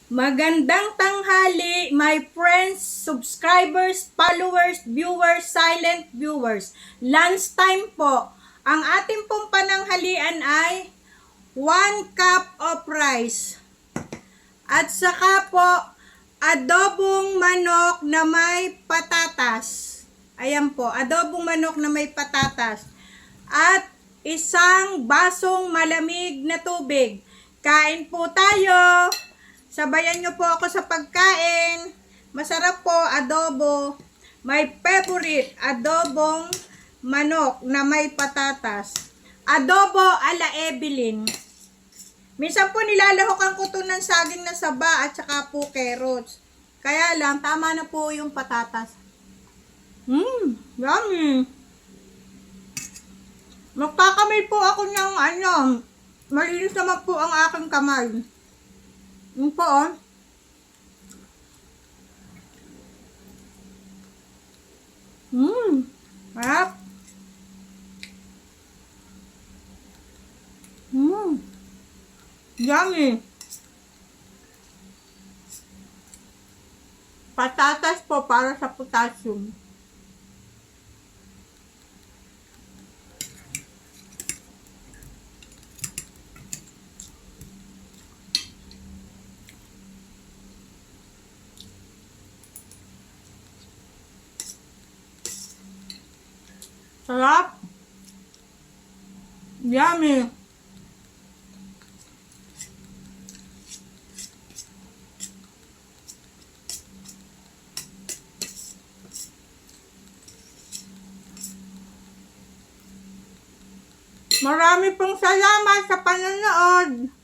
Magandang tanghali, my friends, subscribers, followers, viewers, silent viewers. Lunchtime po. Ang ating pong pananghalian ay 1 cup of rice. At saka po, adobong manok na may patatas. Ayan po, adobong manok na may patatas. At isang basong malamig na tubig. Kain po tayo! Sabayan nyo po ako sa pagkain. Masarap po, adobo. My favorite, adobong manok na may patatas. Adobo ala Evelyn. Minsan po nilalahokan ko to ng saging na saba at saka po carrots. Kaya lang, tama na po yung patatas. Yummy. Magkakamay po ako ng malinis naman po ang aking kamay. Yun po, oh. Harap. Yummy. Patatas po para sa potassium. Sarap. Yummy. Marami pong salamat sa panonood.